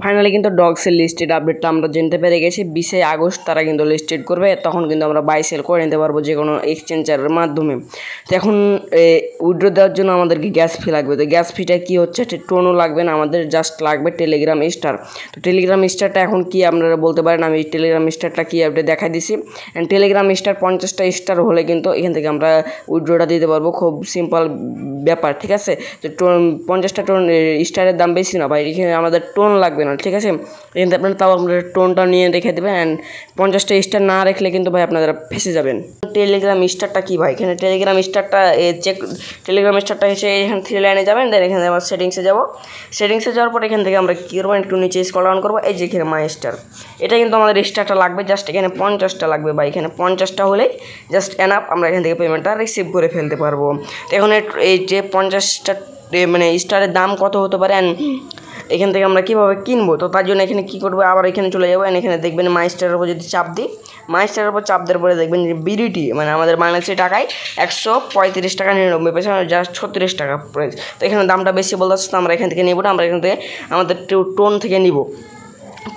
Finally কিন্তু ডগসের listed আপডেটটা আমরা জানতে পেরে গেছি। 20 আগস্ট তারা কিন্তু লিস্টেড করবে, তখন কিন্তু আমরা বাই সেল করে নিতে পারবো যে কোনো এক্সচেঞ্জারের মাধ্যমে। তো এখন উইথড্র দেওয়ার জন্য আমাদেরকে গ্যাস ফি লাগবে। তো গ্যাস ফিটা কী হচ্ছে, টোনও লাগবে না, আমাদের জাস্ট লাগবে টেলিগ্রাম স্টার। তো টেলিগ্রাম স্টারটা এখন কি আপনারা বলতে পারেন, আমি টেলিগ্রাম স্টারটা কী আপডেট দেখাই দিছি। অ্যান্ড টেলিগ্রাম স্টার 50টা স্টার হলে কিন্তু এখান থেকে আমরা উইথড্রটা দিতে পারবো, খুব সিম্পল ব্যাপার, ঠিক আছে। তো 50টা টোন স্টারের দাম বেশি না ভাই, এখানে আমাদের টোন লাগবে না, ঠিক আছে। এখানে আপনারা তাও আপনারা টোনটা নিয়ে রেখে দেবেন। অ্যান্ড 50টা স্টার না রাখলে কিন্তু ভাই আপনারা ফেসে যাবেন। টেলিগ্রাম স্টারটা কি ভাই, এখানে টেলিগ্রাম স্টারটা টেলিগ্রাম স্টারটা এসে এখানে 3 লাইনে যাবেন, দেন এখানে আমরা সেটিংসে যাব। সেটিংসে যাওয়ার পর এখান থেকে আমরা কী করবো, একটু নিচে স্ক্রল ডাউন করবো, এই যে এখানে মাই স্টার, এটা কিন্তু আমাদের স্টারটা লাগবে, জাস্ট এখানে 50টা লাগবে ভাই। এখানে 50টা হলেই জাস্ট এনাফ, আমরা এখান থেকে পেমেন্টটা রিসিভ করে ফেলতে পারবো। তো এখন এই যে 50টা মানে স্টারের দাম কত হতে পারে, অ্যান্ড এখান থেকে আমরা কীভাবে কিনবো, তো তার জন্য এখানে কী করবো, আবার এখানে চলে যাবো। এখানে দেখবেন মাই স্টারের উপর যদি চাপ দিই, মাই স্টারের উপর চাপ দেওয়ার পরে দেখবেন যে বিডিটি মানে আমাদের বাংলাদেশি টাকায় 135 টাকা 99 পয়সা, জাস্ট 36 টাকা প্রাইস। তো এখানে দামটা বেশি বলতে আসছে, আমরা এখান থেকে নিব না, আমরা এখান থেকে আমাদের টোন থেকে নিব,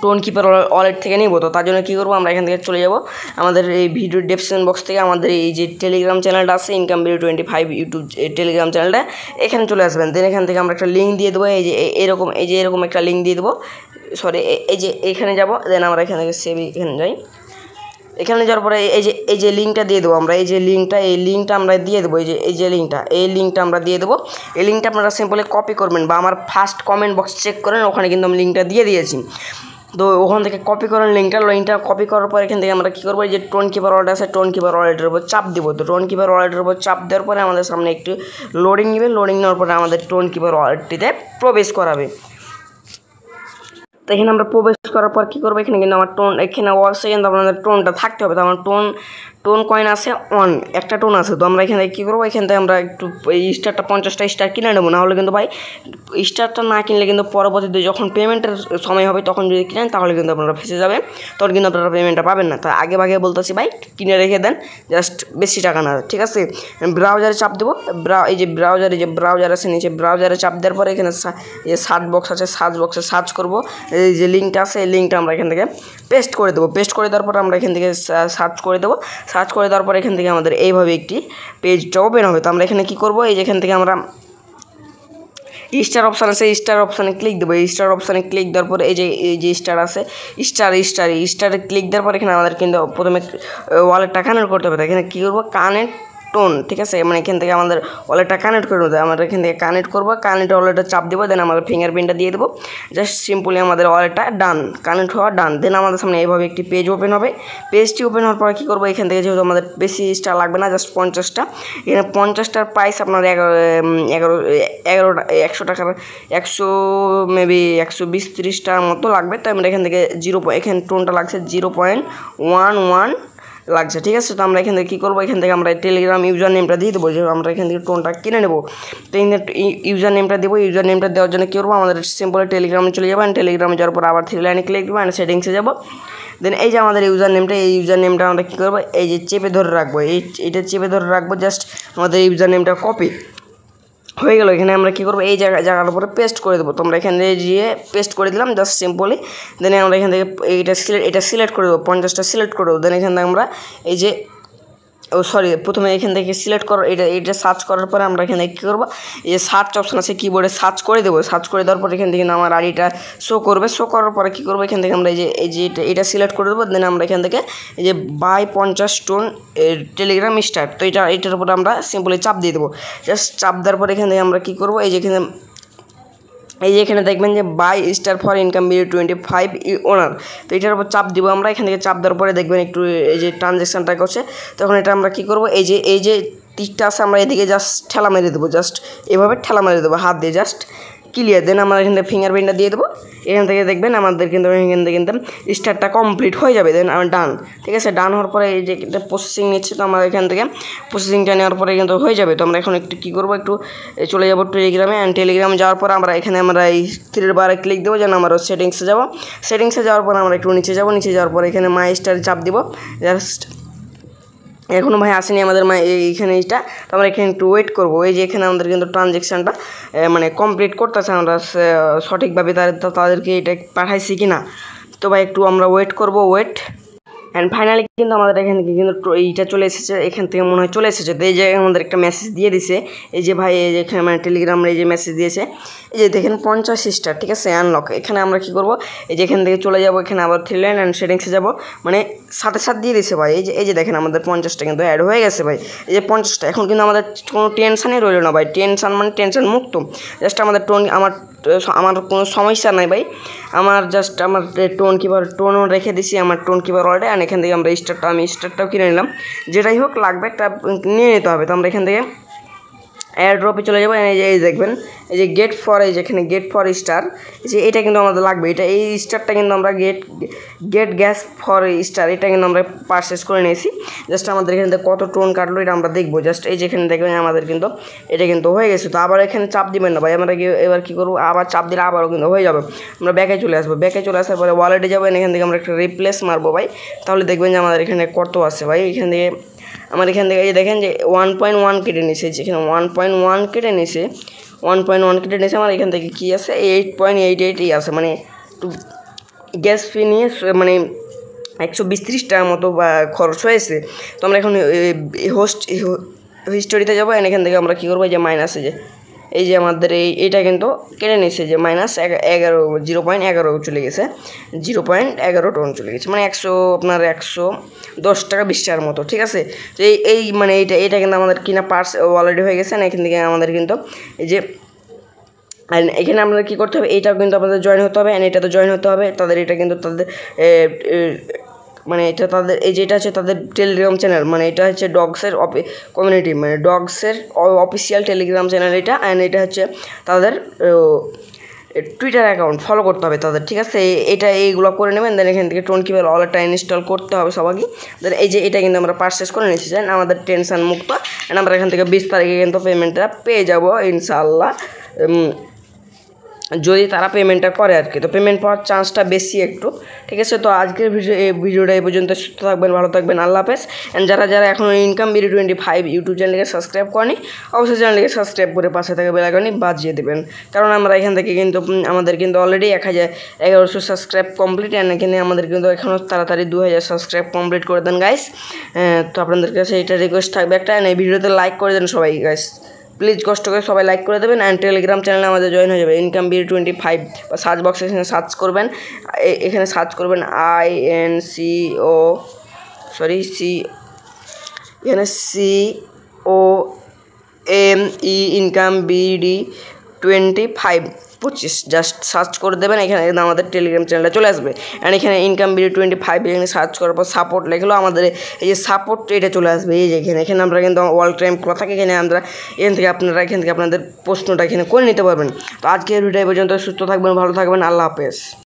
টোন কিপার ওয়ালেট থেকে নিব। তো তার জন্য কী করবো, আমরা এখান থেকে চলে যাব আমাদের এই ভিডিও ডেসক্রিপশন বক্স থেকে আমাদের এই যে টেলিগ্রাম চ্যানেলটা আছে ইনকাম ভিডিও 25 ইউটিউব টেলিগ্রাম চ্যানেলটা, এখানে চলে আসবেন। দেন এখান থেকে আমরা একটা লিঙ্ক দিয়ে দেবো, এই যে এরকম একটা লিঙ্ক দিয়ে দেবো, সরি এই যে এখানে যাব। দেন আমরা এখান থেকে সেভ এখানে যাই, এখানে যাওয়ার পরে এই যে লিঙ্কটা দিয়ে দেবো আমরা, এই লিঙ্কটা আমরা দিয়ে দেবো, এই লিঙ্কটা আমরা দিয়ে দেবো। এই লিঙ্কটা আপনারা সিম্পলি কপি করবেন, বা আমার ফার্স্ট কমেন্ট বক্স চেক করেন, ওখানে কিন্তু আমি লিঙ্কটা দিয়ে দিয়েছি। তো ওখান থেকে কপি করেন লিঙ্কটা কপি করার পর এখান থেকে আমরা কী করবো, এই যে টোন কিপার ওয়ালেট আছে, টোন কিপার ওয়ালেটের উপর চাপ দেবো। তো টোন কিপার ওয়ালেটের উপর চাপ দেওয়ার পরে আমাদের সামনে একটু লোডিং নেবে, লোডিং নেওয়ার পরে আমাদের টোন কিপার ওয়ালেটটিতে প্রবেশ করাবে। তো এখানে আমরা প্রবেশ করার পর কী করবো, এখানে কিন্তু আমার টোন, এখানে অবশ্যই কিন্তু আপনাদের টোনটা থাকতে হবে। তো আমার টোন কয়েন আছে একটা টোন আছে। তো আমরা এখানে কী করবো, এখান থেকে আমরা একটু এই স্টারটা 50টা স্টার কিনে নেবো, না হলে কিন্তু ভাই স্টারটা না কিনলে কিন্তু পরবর্তীতে যখন পেমেন্টের সময় হবে তখন যদি কিনেন তাহলে কিন্তু আপনারা ফেসে যাবেন, তখন কিন্তু আপনারা পেমেন্টটা পাবেন না। তো আগে বলতেছি ভাই কিনে রেখে দেন, জাস্ট বেশি টাকা না, ঠিক আছে। ব্রাউজারে চাপ দেবো, এই যে ব্রাউজার আছে নিচে, ব্রাউজারে চাপ দেওয়ার পরে এখানে যে সার্চ বক্স আছে, সার্চ বক্সে সার্চ করবো, এই যে লিঙ্কটা আছে এই লিঙ্কটা আমরা এখান থেকে পেস্ট করে দেবো। পেস্ট করে দেওয়ার পর আমরা এখান থেকে সার্চ করে দেবো। সার্চ করে দেওয়ার পর এখান থেকে আমাদের এইভাবে একটি পেজটা ওপেন হবে। তো আমরা এখানে কী করবো, এই যে এখান থেকে আমরা স্টার অপশান আছে, স্টার অপশানে ক্লিক দেবো। স্টার অপশানে ক্লিক দেওয়ার পরে এই যে স্টার আছে, স্টারে ক্লিক দেওয়ার পর এখানে আমাদের কিন্তু প্রথমে ওয়ালেটটা কানেক্ট করতে হবে। এখানে কী করবো, কানেক্ট টোন, ঠিক আছে। মানে এখান থেকে আমাদের ওয়ালেটটা কানেক্ট করে দেবো, আমরা এখান থেকে কানেক্ট করবো, কানেক্ট ওয়ালেটটা চাপ দেবো, দেন আমাদের ফিঙ্গারপ্রিন্টটা দিয়ে দেবো, জাস্ট সিম্পলি আমাদের ওয়ালেটটা ডান, কানেক্ট হওয়া ডান। দেন আমাদের সামনে এইভাবে একটি পেজ ওপেন হবে। পেজটি ওপেন হওয়ার পরে কী করবো, এখান থেকে যেহেতু আমাদের বেশি স্টার লাগবে না, জাস্ট 50টা, এখানে 50টার প্রাইস আপনার 100 টাকার 100 মেবি 120-30 টাকার মতো লাগবে। তো আমরা এখান থেকে এখানে টোনটা লাগছে 0.11 লাগছে, ঠিক আছে। তো আমরা এখান থেকে কী করবো, এখান থেকে আমরা টেলিগ্রাম ইউজার নেমটা দিয়ে দেবো, যে আমরা এখান থেকে টোনটা কিনে নেবো। তো ইউজার নেমটা দেবো। ইউজার নেমটা দেওয়ার জন্য কী করবো, আমাদের সিম্পলি টেলিগ্রামে চলে যাবো, টেলিগ্রামে যাওয়ার পর আবার 3 লাইনে ক্লিক দেবো, অ্যান্ড সেটিংসে যাবো। দেন এই যে আমাদের ইউজার নেমটা আমরা কী করবো, এই যে চেপে ধরে রাখবো, এইটা চেপে ধরে রাখবো, জাস্ট আমাদের ইউজার নেমটা কপি হয়ে গেল। এখানে আমরা কী করবো, এই জায়গার উপরে পেস্ট করে দেবো। তোমরা এখানে গিয়ে পেস্ট করে দিলাম, জাস্ট সিম্পলি। দেন আমরা এখান থেকে এটা সিলেক্ট করে দেবো, 50টা সিলেক্ট করে দেবো। দেন এখান থেকে আমরা এই যে প্রথমে এখান থেকে সিলেক্ট করো, এটা সার্চ করার পরে আমরা এখানে কী করবো, এই যে সার্চ অপশান আছে কিবোর্ডে, সার্চ করে দেবো। সার্চ করে দেওয়ার পর এখান থেকে আমার আইডিটা শো করবে। শো করার পরে কী করবো, এখান থেকে আমরা এই যে এটা সিলেক্ট করে দেবো। দেন আমরা এখান থেকে এই যে বাই 50 টোন টেলিগ্রাম স্টার, তো এটার উপরে আমরা সিম্পলি চাপ দিয়ে দেবো। জাস্ট চাপ দেওয়ার পরে এখান থেকে আমরা কী করবো, এই যে এখানে দেখবেন যে by star for income video 25 ওনার, তো এটার উপর চাপ দিব আমরা। এখান থেকে চাপ দেওয়ার পরে দেখবেন একটু এই যে ট্রানজ্যাকশানটা করছে, তখন এটা আমরা কী করবো, এই যে টিকটা আছে আমরা এদিকে জাস্ট ঠেলা মেরে দেবো, জাস্ট এভাবে ঠেলা মেরে দেবো হাত দিয়ে, জাস্ট ক্লিয়ার। দেন আমরা এখান থেকে ফিঙ্গারপ্রিন্টটা দিয়ে দেবো। এখান থেকে দেখবেন আমাদের কিন্তু স্টারটা কমপ্লিট হয়ে যাবে। দেন আমার ডান, ঠিক আছে। ডান হওয়ার পরে এই যে প্রসেসিং নিচ্ছে, তো আমরা এখান থেকে প্রসেসিংটা নেওয়ার পরে কিন্তু হয়ে যাবে। তো আমরা এখন একটু কী করবো, একটু চলে যাবো টেলিগ্রামে। অ্যান্ড টেলিগ্রামে যাওয়ার পর আমরা এখানে এই 3 বারে ক্লিক দেবো, যেন আমরা সেটিংসে যাবো। সেটিংসে যাওয়ার পর আমরা একটু নিচে যাবো, নিচে যাওয়ার পর এখানে মাই স্টার চাপ দিব, জাস্ট এখনও ভাই আসেনি আমাদের এইখানে এইটা, তো আমরা এখানে একটু ওয়েট করবো। এই যে এখানে আমাদের কিন্তু ট্রানজ্যাকশানটা মানে কমপ্লিট করতেছে, আমরা সঠিকভাবে তাদেরকে এটা পাঠাইছি কি না। তো ভাই একটু আমরা ওয়েট করবো, ওয়েট। অ্যান্ড ফাইনালি কিন্তু আমাদের এখান থেকে কিন্তু এইটা চলে এসেছে, এখান থেকে মনে হয় চলে এসেছে। তো এই যে আমাদের একটা মেসেজ দিয়ে দিছে, এই যে ভাই এই যে এখানে মানে টেলিগ্রামে এই যে মেসেজ দিয়েছে, এই যে দেখেন 50 স্টার, ঠিক আছে, আনলক। এখানে আমরা কী করবো, এই যে এখান থেকে চলে যাবো, এখানে আবার 3 লাইন অ্যান্ড সেটিংসে যাবো, মানে সাথে সাথে দিয়ে দিছে ভাই। এই যে দেখেন আমাদের 50টা কিন্তু অ্যাড হয়ে গেছে ভাই, এই যে 50টা। এখন কিন্তু আমাদের কোনো টেনশানই রইল না ভাই, টেনশান মানে টেনশান মুক্ত। জাস্ট আমাদের আমার কোনো সমস্যা নাই ভাই, আমার জাস্ট আমার টোনও রেখে দিছি, আমার টোন কিপার অলরেডি। আর এখান থেকে আমরা আমি স্টারটাও কিনে নিলাম, যেটাই হোক লাগবে একটা নিয়ে নিতে হবে। তো আমরা এখান থেকে এয়ার ড্রপে চলে যাবো। এই যে দেখবেন এই যে গেট ফর, এই যেখানে গেট ফর স্টার, যে এটা কিন্তু আমাদের লাগবে। এই স্টারটা কিন্তু আমরা গেট গ্যাস ফর স্টার, এটা কিন্তু আমরা পারচেস করে নিয়েছি। জাস্ট আমাদের এখানে কত টোন কাটলো এটা আমরা দেখবো। জাস্ট এই যেখানে দেখবেন আমাদের কিন্তু এটা কিন্তু হয়ে গেছে। তো আবার এখানে চাপ দিবেন না ভাই, আমরা এবার কী করবো, আবার চাপ দিলে আবারও কিন্তু হয়ে যাবে। আমরা ব্যাকে চলে আসবো, ব্যাকে চলে আসার পরে ওয়ালেটে যাবো, এখান থেকে আমরা একটা রিপ্লেস মারবো ভাই, তাহলে দেখবেন যে আমাদের এখানে কত আছে ভাই। এখান থেকে আমার এখান থেকে এই দেখেন যে 1.1 কেটে নিছে, যেখানে 1.1 কেটে নিছে, 1.1 কেটে নিছে। আমার এখান থেকে কী আছে, 8.88 আছে, মানে একটু গ্যাস ফি নিয়ে মানে 120-30 টাকার মতো খরচ হয়েছে। তো আমরা এখন হিস্টোরিতে যাবো, এখান থেকে আমরা কী করবো, যে মাইনাসে যে এই যে আমাদের এইটা কিন্তু কেটে নিচ্ছে, যে -11 চলে গেছে, 0.11 টোন চলে গেছে, মানে 110 টাকা 20 টাকার মতো, ঠিক আছে। তো এই মানে এইটা কিন্তু আমাদের কিনা পার্স অলরেডি হয়ে গেছে না। এখান থেকে আমাদের কিন্তু এই যে এখানে আমরা কী করতে হবে, এইটাও কিন্তু আমাদের জয়েন হতে হবে, অ্যান্ড এটাতে জয়েন হতে হবে। এটা কিন্তু তাদের মানে এটা তাদের এই যেটা হচ্ছে তাদের টেলিগ্রাম চ্যানেল, মানে এটা হচ্ছে ডগসের কমিউনিটি, মানে ডগসের অফিসিয়াল টেলিগ্রাম চ্যানেল এটা। অ্যান্ড এটা হচ্ছে তাদের টুইটার অ্যাকাউন্ট, ফলো করতে হবে তাদের, ঠিক আছে। এইগুলো করে নেবেন। দেন এখান থেকে টোন কিপার ওয়ালেটটা ইনস্টল করতে হবে সবাইকে। দেন এই যে এটা কিন্তু আমরা পারচেস করে নিয়েছি, জানেন, আমাদের টেনশন মুক্ত। অ্যান্ড আমরা এখান থেকে 20 তারিখে কিন্তু পেমেন্টটা পেয়ে যাবো ইনশাআল্লাহ, যদি তারা পেমেন্টটা করে আর কি। তো পেমেন্ট পাওয়ার চান্সটা বেশি একটু, ঠিক আছে। তো আজকের ভিডিওটা এই পর্যন্ত। সুস্থ থাকবেন, ভালো থাকবেন, আল্লাহ হাফেজ। অ্যান্ড যারা এখনও ইনকাম বিডি 25 ইউটিউব চ্যানেলকে সাবস্ক্রাইব করেনি, অবশ্যই চ্যানেলকে সাবস্ক্রাইব করে পাশে থাকা বেল আইকনটি বাজিয়ে দেবেন, কারণ আমরা এখান থেকে কিন্তু আমাদের কিন্তু অলরেডি 1100 সাবস্ক্রাইব কমপ্লিট। অ্যান্ড এখানে আমাদের কিন্তু এখনও তাড়াতাড়ি 2000 সাবস্ক্রাইব কমপ্লিট করে দেন গাইস। তো আপনাদের কাছে এটা রিকোয়েস্ট থাকবে একটা, এই ভিডিওতে লাইক করে দেন সবাই গাইস, প্লিজ কষ্ট করে সবাই লাইক করে দেবেন। অ্যান্ড টেলিগ্রাম চ্যানেলে আমাদের জয়েন হয়ে যাবে, ইনকাম বিডি 25, বা সার্চ বক্সে এখানে সার্চ করবেন, এখানে সার্চ করবেন এখানে COME income BD 25 just search করে দেবেন। এখানে আমাদের টেলিগ্রাম চ্যানেলটা চলে আসবে। অ্যান্ড এখানে ইনকাম বিডি 25 এখানে সার্চ করার পর সাপোর্ট লেখলো, আমাদের এই যে সাপোর্ট এটা চলে আসবে। এই যে এখানে আমরা কিন্তু অল টাইম কথা থাকে, আপনারা এখান থেকে আপনাদের প্রশ্নটা এখানে করে নিতে পারবেন। তো আজকের ভিডিও পর্যন্ত। সুস্থ থাকবেন, ভালো থাকবেন, আল্লাহ হাফেজ।